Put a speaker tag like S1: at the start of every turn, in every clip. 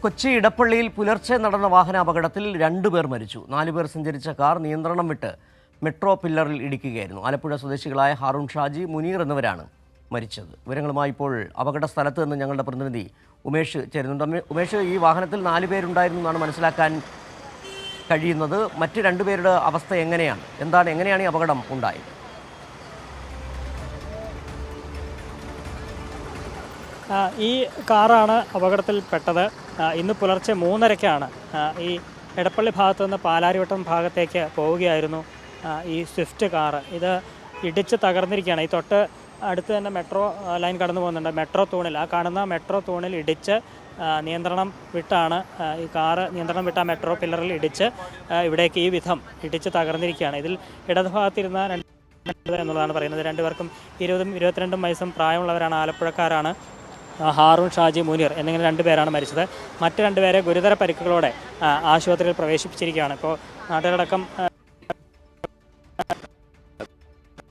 S1: കൊച്ചി ഇടപ്പള്ളിയിൽ പുലർച്ചെ നടന്ന വാഹനാപകടത്തിൽ 2 പേർ മരിച്ചു. 4 പേർ സഞ്ചരിച്ച കാർ നിയന്ത്രണം വിട്ട് മെട്രോ പില്ലറിൽ ഇടിക്കുകയായിരുന്നു. ആലപ്പുഴ സ്വദേശികളായ ഹാറൂൺ ഷാജി, മുനീർ എന്നിവരാണ് മരിച്ചത്. വിവരങ്ങളുമായി ഇപ്പോൾ അപകട സ്ഥലത്ത് നിന്ന് ഞങ്ങളുടെ പ്രതിനിധി ഉമേഷ് ചേരുന്നുണ്ട്. ഉമേഷ്, ഈ വാഹനത്തിൽ 4 പേരുണ്ടായിരുന്നു എന്നാണ് മനസ്സിലാക്കാൻ കഴിയുന്നത്. മറ്റ് 2 പേരുടെ അവസ്ഥ എങ്ങനെയാണ്? എങ്ങനെയാണ് ഈ അപകടം ഉണ്ടായത്?
S2: ഈ കാറാണ് അപകടത്തിൽപ്പെട്ടത്. ഇന്ന് പുലർച്ചെ 3:30-ക്കാണ് ഈ എടപ്പള്ളി ഭാഗത്തു നിന്ന് പാലാരിവട്ടം ഭാഗത്തേക്ക് പോവുകയായിരുന്നു ഈ സ്വിഫ്റ്റ് കാറ്. ഇത് ഇടിച്ച് തകർന്നിരിക്കുകയാണ്. ഈ തൊട്ട് അടുത്ത് തന്നെ മെട്രോ ലൈൻ കടന്നു പോകുന്നുണ്ട്. മെട്രോ തൂണിൽ, ആ കാണുന്ന മെട്രോ തൂണിൽ ഇടിച്ച് നിയന്ത്രണം വിട്ടാണ് ഈ കാറ് നിയന്ത്രണം വിട്ട മെട്രോ പില്ലറിൽ ഇടിച്ച് ഇവിടേക്ക് ഈ വിധം ഇടിച്ച് തകർന്നിരിക്കുകയാണ്. ഇതിൽ ഇടതുഭാഗത്തിരുന്ന 2 എന്നുള്ളതാണ് പറയുന്നത്. 2 പേർക്കും 20ഉം 22ഉം വയസ്സും പ്രായമുള്ളവരാണ്. ആലപ്പുഴക്കാരാണ്. ഹാറൂൺ ഷാജി, മുനീർ എന്നിങ്ങനെ 2 പേരാണ് മരിച്ചത്. മറ്റ് 2 പേരെ ഗുരുതര പരിക്കുകളോടെ ആശുപത്രിയിൽ പ്രവേശിപ്പിച്ചിരിക്കുകയാണ്. ഇപ്പോൾ നാട്ടുകാരടക്കം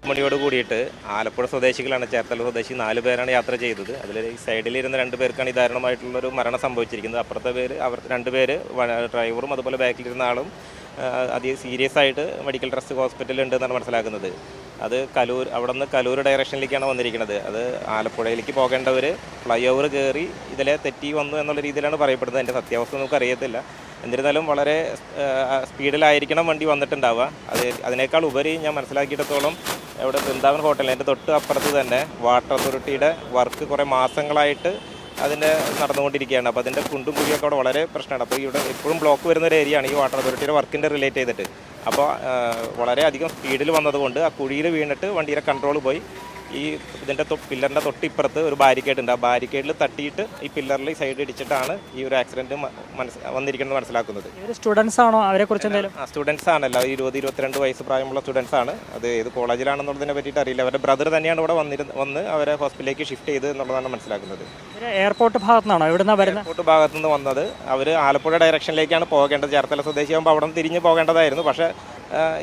S3: മണിയോട് കൂടിയിട്ട് ആലപ്പുഴ സ്വദേശികളാണ്, ചേർത്തല സ്വദേശി 4 പേരാണ് യാത്ര ചെയ്തത്. അതിൽ ഈ സൈഡിലിരുന്ന 2 പേർക്കാണ് ഈ ദാരുണമായിട്ടുള്ളൊരു മരണം സംഭവിച്ചിരിക്കുന്നത്. അപ്പുറത്തെ പേര് അവർ 2 പേര് ഡ്രൈവറും അതുപോലെ ബാക്കിലിരുന്ന ആളും സീരിയസ് ആയിട്ട് മെഡിക്കൽ ട്രസ്റ്റ് ഹോസ്പിറ്റലിൽ ഉണ്ട് എന്നാണ് മനസ്സിലാക്കുന്നത്. അത് അവിടെ നിന്ന് കലൂർ ഡയറക്ഷനിലേക്കാണ് വന്നിരിക്കുന്നത്. അത് ആലപ്പുഴയിലേക്ക് പോകേണ്ടവർ ഫ്ലൈ ഓവർ കയറി ഇതിലെ തെറ്റി വന്നു എന്നുള്ള രീതിയിലാണ് പറയപ്പെടുന്നത്. അതിൻ്റെ സത്യാവസ്ഥ നമുക്ക് അറിയത്തില്ല. എന്നിരുന്നാലും വളരെ സ്പീഡിലായിരിക്കണം വണ്ടി വന്നിട്ടുണ്ടാവുക. അതിനേക്കാൾ ഉപരി ഞാൻ മനസ്സിലാക്കിയിടത്തോളം ഇവിടെ വൃന്ദാവൻ ഹോട്ടലിൽ എൻ്റെ തൊട്ട് അപ്പുറത്ത് തന്നെ വാട്ടർ അതോറിറ്റിയുടെ വർക്ക് കുറേ മാസങ്ങളായിട്ട് അതിൻ്റെ നടന്നുകൊണ്ടിരിക്കുകയാണ്. അപ്പോൾ അതിൻ്റെ കുണ്ടും കുഴിയൊക്കെ അവിടെ വളരെ പ്രശ്നമാണ്. അപ്പോൾ ഇവിടെ എപ്പോഴും ബ്ലോക്ക് വരുന്ന ഒരു ഏരിയയാണ് ഈ വാട്ടർ അതോറിറ്റിയുടെ വർക്കിൻ്റെ റിലേറ്റ് ചെയ്തിട്ട്. അപ്പോൾ വളരെയധികം സ്പീഡിൽ വന്നതുകൊണ്ട് ആ കുഴിയിൽ വീണിട്ട് വണ്ടിയുടെ കൺട്രോൾ പോയി. ഈ ഇതിൻ്റെ പില്ലറിൻ്റെ തൊട്ടിപ്പുറത്ത് ഒരു ബാരിക്കേഡ് ഉണ്ട്. ആ ബാരിക്കേഡിൽ തട്ടിയിട്ട് ഈ പില്ലറിൽ സൈഡ് ഇടിച്ചിട്ടാണ് ഈ ഒരു ആക്സിഡൻറ്റ് വന്നിരിക്കുന്നത് മനസ്സിലാക്കുന്നത്.
S2: സ്റ്റുഡൻസ് ആണോ? അവരെക്കുറിച്ച് എന്തെങ്കിലും?
S3: സ്റ്റുഡൻസ് ആണല്ലോ, 20-22 വയസ്സ് പ്രായമുള്ള സ്റ്റുഡൻസ് ആണ്. അത് ഏത് കോളേജിലാണെന്നുള്ളതിനെ പറ്റിയിട്ട് അറിയില്ല. അവരുടെ ബ്രദർ തന്നെയാണ് ഇവിടെ വന്ന് അവരെ ഹോസ്പിറ്റലിലേക്ക് ഷിഫ്റ്റ് ചെയ്ത് എന്നുള്ളതാണ് മനസ്സിലാക്കുന്നത്.
S2: എയർപോർട്ട് ഭാഗത്തുനിന്നാണോ? എവിടുന്നാണ് വരുന്നത്?
S3: എയർപോർട്ട് ഭാഗത്തു നിന്ന് വന്നത്. അവർ ആലപ്പുഴ ഡയറക്ഷനിലേക്കാണ് പോകേണ്ടത്. ചേർത്തല സ്വദേശിയാകുമ്പോൾ അവിടെ നിന്ന് തിരിഞ്ഞ് പോകേണ്ടതായിരുന്നു. പക്ഷേ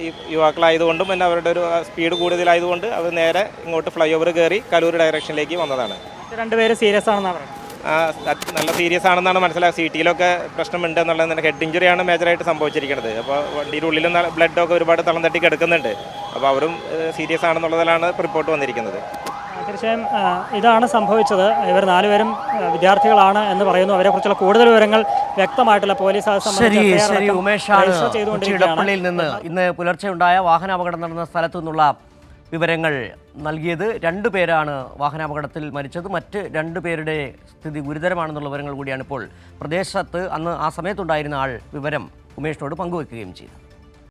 S3: ഈ യുവാക്കളായതുകൊണ്ടും പിന്നെ അവരുടെ ഒരു സ്പീഡ് കൂടുതലായതുകൊണ്ട് അവർ നേരെ ഇങ്ങോട്ട് ഫ്ലൈ ഓവർ കയറി കലൂർ ഡയറക്ഷനിലേക്ക് വന്നതാണ്.
S2: 2 പേര് സീരിയസ് ആണെന്നാണ് പറയുന്നത്.
S3: നല്ല സീരിയസ് ആണെന്നാണ് മനസ്സിലാക്കുക. സീറ്റിലൊക്കെ പ്രശ്നമുണ്ട് എന്നുള്ളത്. ഹെഡ് ഇഞ്ചുറിയാണ് മേജറായിട്ട് സംഭവിച്ചിരിക്കുന്നത്. അപ്പോൾ വണ്ടിയുടെ ഉള്ളിലും ബ്ലഡൊക്കെ ഒരുപാട് തളം തട്ടി കിടക്കുന്നുണ്ട്. അപ്പോൾ അവരും സീരിയസ് ആണെന്നുള്ളതിലാണ് റിപ്പോർട്ട് വന്നിരിക്കുന്നത്.
S2: തീർച്ചയായും ഇതാണ് സംഭവിച്ചത്. ഇവർ 4 പേരും വിദ്യാർത്ഥികളാണ് എന്ന് പറയുന്നു. അവരെക്കുറിച്ചുള്ള കൂടുതൽ വിവരങ്ങൾ വ്യക്തമായിട്ടില്ല. പോലീസ്
S1: ഇടപ്പള്ളിയിൽ നിന്ന് ഇന്ന് പുലർച്ചെ ഉണ്ടായ വാഹനാപകടം നടന്ന സ്ഥലത്തു നിന്നുള്ള വിവരങ്ങൾ നൽകിയത്. 2 പേരാണ് വാഹനാപകടത്തിൽ മരിച്ചത്. മറ്റ് 2 പേരുടെ സ്ഥിതി ഗുരുതരമാണെന്നുള്ള വിവരങ്ങൾ കൂടിയാണ് ഇപ്പോൾ പ്രദേശത്ത് അന്ന് ആ സമയത്തുണ്ടായിരുന്ന ആൾ വിവരം ഉമേഷിനോട് പങ്കുവെക്കുകയും ചെയ്തത്.